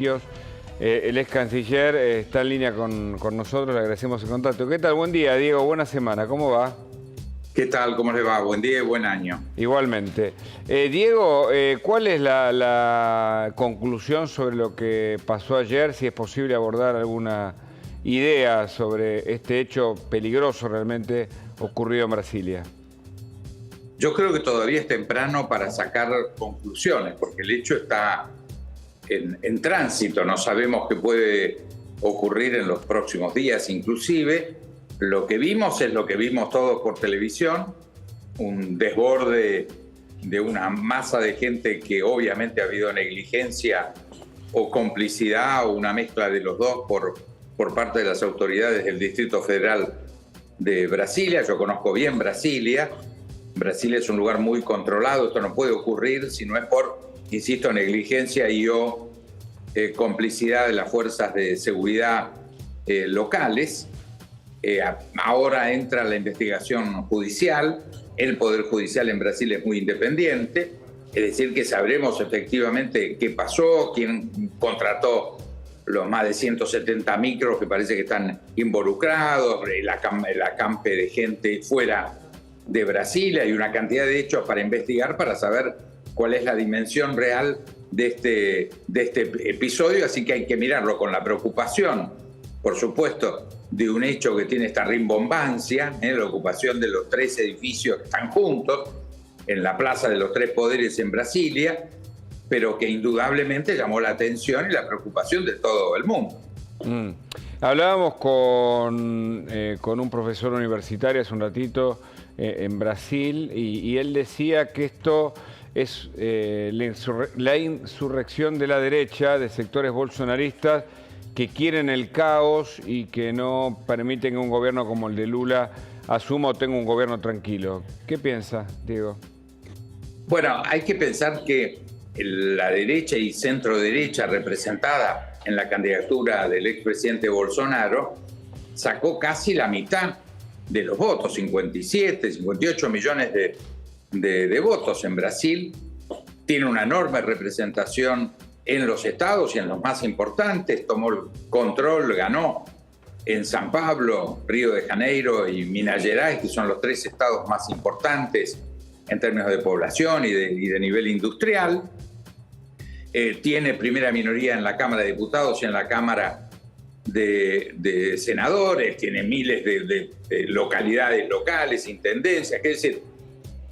El ex canciller está en línea con nosotros, le agradecemos el contacto. ¿Qué tal? Buen día, Diego, buena semana, ¿cómo va? ¿Qué tal? ¿Cómo le va? Buen día y buen año. Igualmente. Diego, ¿cuál es la conclusión sobre lo que pasó ayer? Si es posible abordar alguna idea sobre este hecho peligroso realmente ocurrido en Brasilia. Yo creo que todavía es temprano para sacar conclusiones, porque el hecho está en tránsito. No sabemos qué puede ocurrir en los próximos días. Inclusive, lo que vimos es lo que vimos todos por televisión, un desborde de una masa de gente que obviamente ha habido negligencia o complicidad o una mezcla de los dos por parte de las autoridades del Distrito Federal de Brasilia. Yo conozco bien Brasilia. Brasilia es un lugar muy controlado. Esto no puede ocurrir si no es por, insisto, negligencia y o complicidad de las fuerzas de seguridad locales. Ahora entra la investigación judicial. El Poder Judicial en Brasil es muy independiente, es decir, que sabremos efectivamente qué pasó, quién contrató los más de 170 micros que parece que están involucrados, el acampe de gente fuera de Brasil. Hay una cantidad de hechos para investigar, para saber cuál es la dimensión real de este episodio, así que hay que mirarlo con la preocupación, por supuesto, de un hecho que tiene esta rimbombancia, la ocupación de los 3 edificios que están juntos en la Plaza de los Tres Poderes en Brasilia, pero que indudablemente llamó la atención y la preocupación de todo el mundo. Hablábamos con un profesor universitario hace un ratito en Brasil y él decía que esto es la insurrección de la derecha, de sectores bolsonaristas que quieren el caos y que no permiten que un gobierno como el de Lula asuma o tenga un gobierno tranquilo. ¿Qué piensa, Diego? Bueno, hay que pensar que la derecha y centro derecha representada en la candidatura del expresidente Bolsonaro sacó casi la mitad de los votos, 57, 58 millones de votos en Brasil. Tiene una enorme representación en los estados y en los más importantes. Tomó el control, ganó en San Pablo, Río de Janeiro y Minas Gerais, que son los 3 estados más importantes en términos de población y de nivel industrial. Tiene primera minoría en la Cámara de Diputados y en la Cámara de Senadores. Tiene miles de localidades locales, intendencias. Es decir,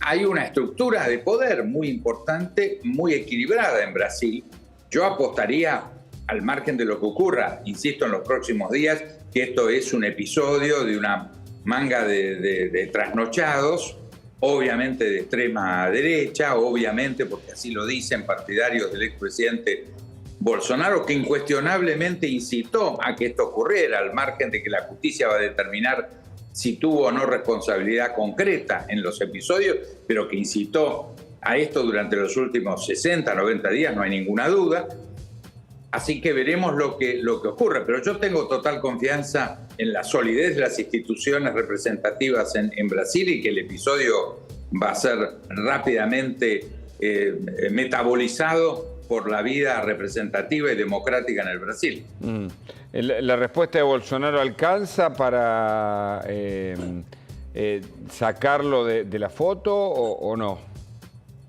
hay una estructura de poder muy importante, muy equilibrada en Brasil. Yo apostaría, al margen de lo que ocurra, insisto, en los próximos días, que esto es un episodio de una manga de trasnochados, obviamente de extrema derecha, obviamente, porque así lo dicen, partidarios del expresidente Bolsonaro, que incuestionablemente incitó a que esto ocurriera, al margen de que la justicia va a determinar si tuvo o no responsabilidad concreta en los episodios, pero que incitó a esto durante los últimos 60, 90 días, no hay ninguna duda. Así que veremos lo que ocurre, pero yo tengo total confianza en la solidez de las instituciones representativas en Brasil y que el episodio va a ser rápidamente metabolizado por la vida representativa y democrática en el Brasil. ¿La respuesta de Bolsonaro alcanza para sacarlo de la foto o no?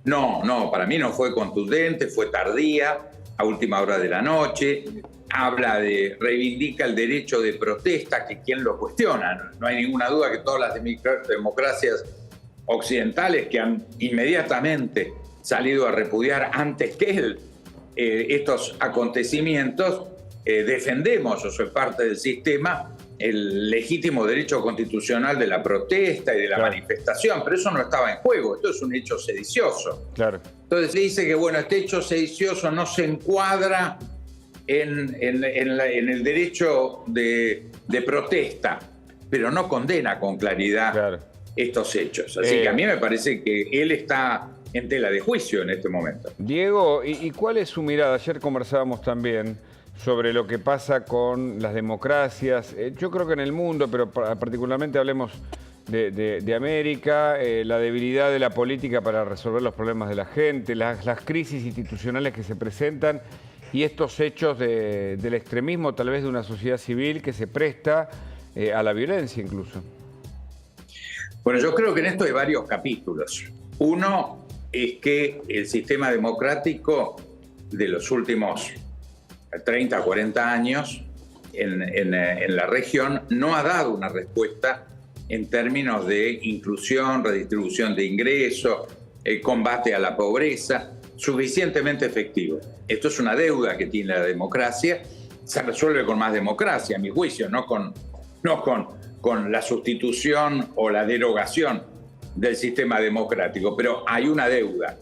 No, para mí no fue contundente, fue tardía, a última hora de la noche. Reivindica el derecho de protesta, que quien lo cuestiona. No hay ninguna duda que todas las democracias occidentales que han inmediatamente salido a repudiar antes que él estos acontecimientos, defendemos, yo soy parte del sistema, el legítimo derecho constitucional de la protesta y de la manifestación, pero eso no estaba en juego, esto es un hecho sedicioso. Claro. Entonces se dice que este hecho sedicioso no se encuadra en el derecho de protesta, pero no condena con claridad estos hechos. Así que a mí me parece que él está en tela de juicio en este momento. Diego, ¿y cuál es su mirada? Ayer conversábamos también sobre lo que pasa con las democracias. Yo creo que en el mundo, pero particularmente hablemos de América, la debilidad de la política para resolver los problemas de la gente, las crisis institucionales que se presentan y estos hechos del extremismo, tal vez de una sociedad civil que se presta a la violencia incluso. Bueno, yo creo que en esto hay varios capítulos. Uno es que el sistema democrático de los últimos 30, 40 años en la región no ha dado una respuesta en términos de inclusión, redistribución de ingresos, el combate a la pobreza, suficientemente efectivo. Esto es una deuda que tiene la democracia, se resuelve con más democracia, a mi juicio, no con la sustitución o la derogación del sistema democrático, pero hay una deuda.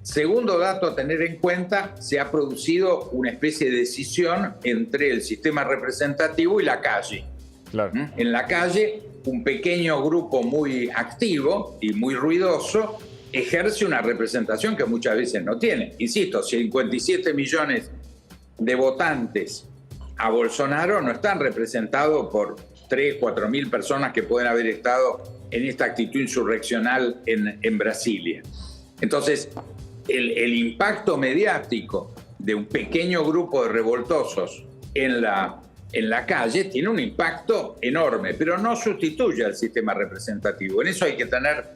Segundo dato a tener en cuenta, se ha producido una especie de decisión entre el sistema representativo y la calle. Claro. En la calle, un pequeño grupo muy activo y muy ruidoso ejerce una representación que muchas veces no tiene. Insisto, 57 millones de votantes a Bolsonaro no están representados por 3, 4 mil personas que pueden haber estado en esta actitud insurreccional en Brasilia. Entonces, el impacto mediático de un pequeño grupo de revoltosos en la calle tiene un impacto enorme, pero no sustituye al sistema representativo. En eso hay que tener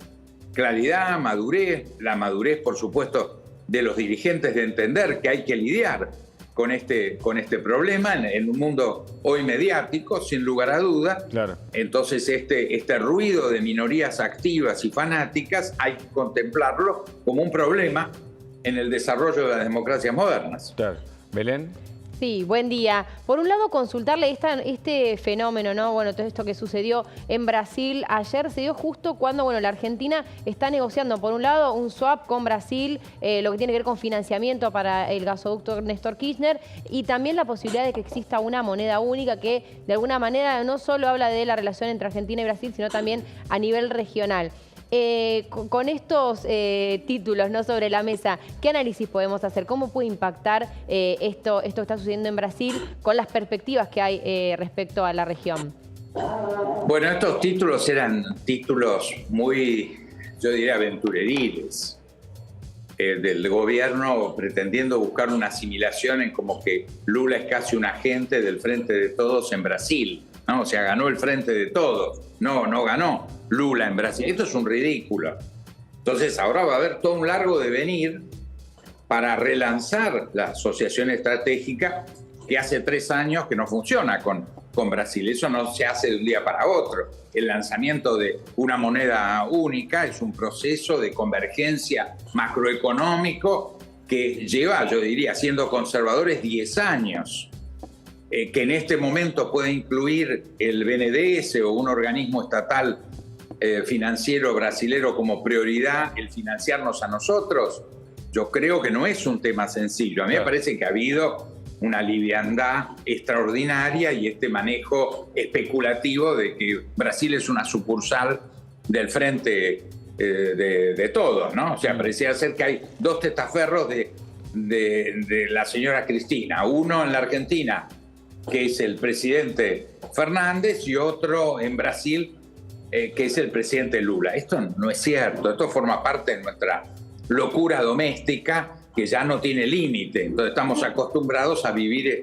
claridad, madurez, la madurez, por supuesto, de los dirigentes de entender que hay que lidiar con este problema en un mundo hoy mediático, sin lugar a duda. Claro. Entonces este ruido de minorías activas y fanáticas hay que contemplarlo como un problema en el desarrollo de las democracias modernas. Claro. ¿Belén? Sí, buen día. Por un lado, consultarle este fenómeno, ¿no? Bueno, todo esto que sucedió en Brasil ayer se dio justo cuando, bueno, la Argentina está negociando, por un lado, un swap con Brasil, lo que tiene que ver con financiamiento para el gasoducto Néstor Kirchner, y también la posibilidad de que exista una moneda única que, de alguna manera, no solo habla de la relación entre Argentina y Brasil, sino también a nivel regional. Con estos títulos, ¿no?, sobre la mesa, ¿qué análisis podemos hacer? ¿Cómo puede impactar esto que está sucediendo en Brasil con las perspectivas que hay respecto a la región? Bueno, estos títulos eran títulos muy, yo diría, aventureriles, del gobierno pretendiendo buscar una asimilación en como que Lula es casi un agente del Frente de Todos en Brasil, ¿no? O sea, ganó el Frente de Todos. No ganó Lula en Brasil. Esto es un ridículo. Entonces ahora va a haber todo un largo devenir para relanzar la asociación estratégica que hace 3 años que no funciona con Brasil. Eso no se hace de un día para otro. El lanzamiento de una moneda única es un proceso de convergencia macroeconómico que lleva, yo diría, siendo conservadores, 10 años. Que en este momento puede incluir el BNDES o un organismo estatal financiero brasilero como prioridad el financiarnos a nosotros, yo creo que no es un tema sencillo. A mí me parece que ha habido una liviandad extraordinaria y este manejo especulativo de que Brasil es una sucursal del Frente de Todos, ¿no? O sea, parecía ser que hay 2 testaferros de la señora Cristina, uno en la Argentina, que es el presidente Fernández, y otro en Brasil, que es el presidente Lula. Esto no es cierto, esto forma parte de nuestra locura doméstica que ya no tiene límite. Entonces estamos acostumbrados a vivir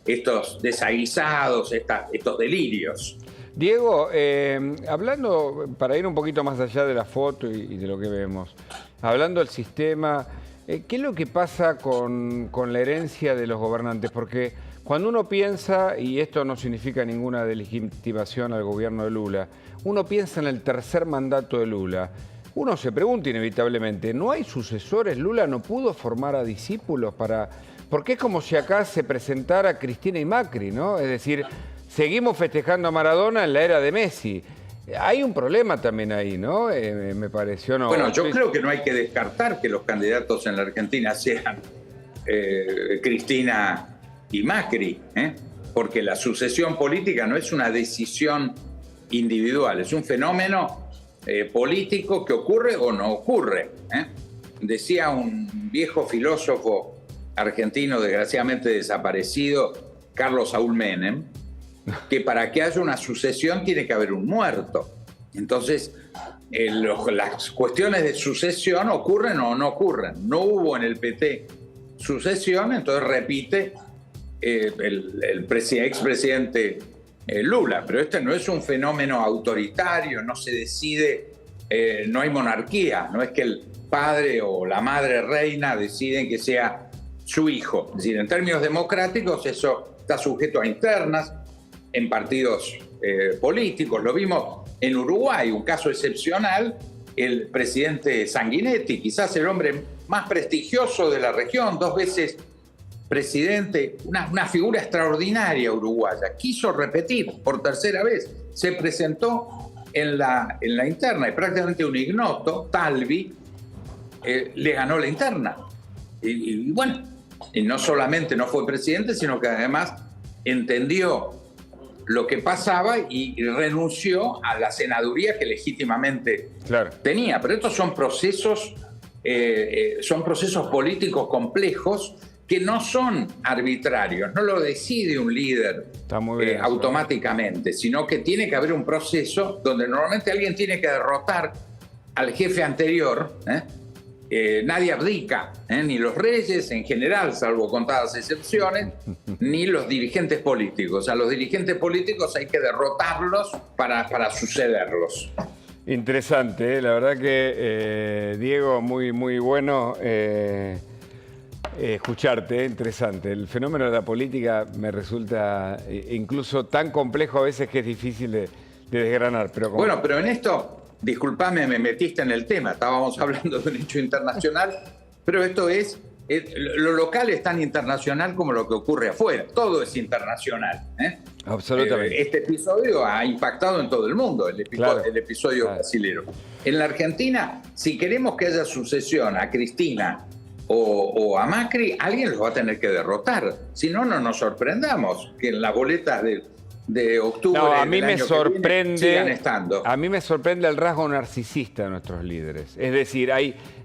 estos desaguisados, estos delirios. Diego, hablando, para ir un poquito más allá de la foto y de lo que vemos, hablando del sistema, ¿qué es lo que pasa con la herencia de los gobernantes? Porque cuando uno piensa, y esto no significa ninguna delegitimación al gobierno de Lula, uno piensa en el tercer mandato de Lula, uno se pregunta inevitablemente, ¿no hay sucesores? ¿Lula no pudo formar a discípulos para...? Porque es como si acá se presentara Cristina y Macri, ¿no? Es decir, seguimos festejando a Maradona en la era de Messi. Hay un problema también ahí, ¿no? Me pareció, ¿no? Bueno, yo creo que no hay que descartar que los candidatos en la Argentina sean Cristina y Macri, porque la sucesión política no es una decisión individual, es un fenómeno político que ocurre o no ocurre. Decía un viejo filósofo argentino desgraciadamente desaparecido, Carlos Saúl Menem, que para que haya una sucesión tiene que haber un muerto. Entonces, las cuestiones de sucesión ocurren o no ocurren. No hubo en el PT sucesión, entonces repite el expresidente Lula. Pero este no es un fenómeno autoritario, no se decide, no hay monarquía, no es que el padre o la madre reina deciden que sea su hijo. Es decir, en términos democráticos eso está sujeto a internas en partidos políticos. Lo vimos en Uruguay, un caso excepcional, el presidente Sanguinetti, quizás el hombre más prestigioso de la región, 2 veces presidente, una figura extraordinaria uruguaya, quiso repetir por 3ª vez, se presentó en la interna y prácticamente un ignoto, Talvi, le ganó la interna. Y bueno, y no solamente no fue presidente, sino que además entendió lo que pasaba y renunció a la senaduría que legítimamente tenía. Pero estos son procesos políticos complejos que no son arbitrarios, no lo decide un líder automáticamente, sino que tiene que haber un proceso donde normalmente alguien tiene que derrotar al jefe anterior. Nadie abdica, ni los reyes en general, salvo contadas excepciones, ni los dirigentes políticos. A los dirigentes políticos hay que derrotarlos para sucederlos. Interesante, la verdad que, Diego, muy, muy bueno escucharte, interesante. El fenómeno de la política me resulta incluso tan complejo a veces que es difícil de desgranar. Bueno, pero en esto... Disculpame, me metiste en el tema, estábamos hablando de un hecho internacional, pero esto lo local es tan internacional como lo que ocurre afuera, todo es internacional. Absolutamente. Este episodio ha impactado en todo el mundo, el episodio brasilero. En la Argentina, si queremos que haya sucesión a Cristina o a Macri, alguien los va a tener que derrotar, si no, no nos sorprendamos que en las boletas de octubre a mí me sorprende, sigan estando. A mí me sorprende el rasgo narcisista de nuestros líderes. Es decir,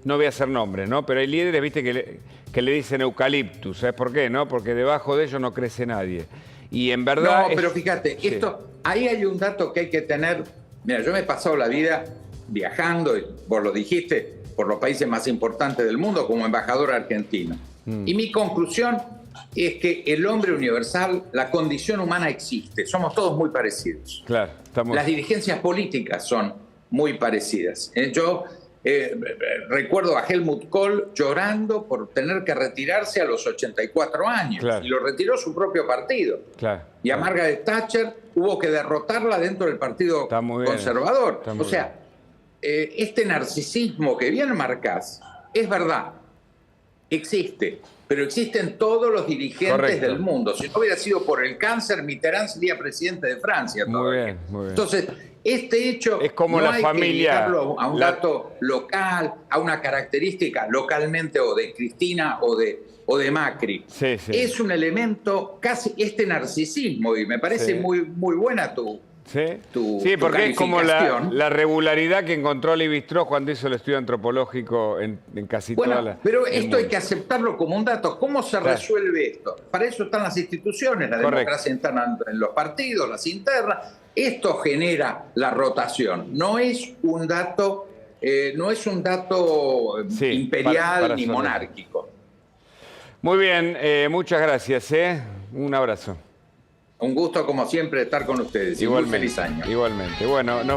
no voy a hacer nombres, ¿no? Pero hay líderes, viste, que le dicen eucaliptus. ¿Sabes por qué? ¿No? Porque debajo de ellos no crece nadie. Y en verdad... No, pero fíjate, ahí hay un dato que hay que tener. Mira, yo me he pasado la vida viajando, y vos lo dijiste, por los países más importantes del mundo como embajador argentino. Y mi conclusión es que el hombre universal, la condición humana existe. Somos todos muy parecidos. Claro, Las dirigencias políticas son muy parecidas. Yo recuerdo a Helmut Kohl llorando por tener que retirarse a los 84 años. Y lo retiró su propio partido. Y a Margaret Thatcher hubo que derrotarla dentro del Partido Conservador. O sea, este narcisismo que bien marcás es verdad, existe. Pero existen todos los dirigentes del mundo. Si no hubiera sido por el cáncer, Mitterrand sería presidente de Francia. Muy bien. Entonces, este hecho es como no la hay familia, que ligarlo a un dato local, a una característica localmente o de Cristina o de Macri. Es un elemento casi narcisismo, y me parece muy, muy buena tu porque es como la regularidad que encontró Lévi-Strauss cuando hizo el estudio antropológico en casi toda la... Pero esto hay que aceptarlo como un dato. ¿Cómo se resuelve esto? Para eso están las instituciones, la democracia interna en los partidos, las internas. Esto genera la rotación. No es un dato, imperial ni monárquico. Muy bien, muchas gracias. Un abrazo. Un gusto, como siempre, estar con ustedes. Igualmente, y muy feliz año. Igualmente. Bueno, nos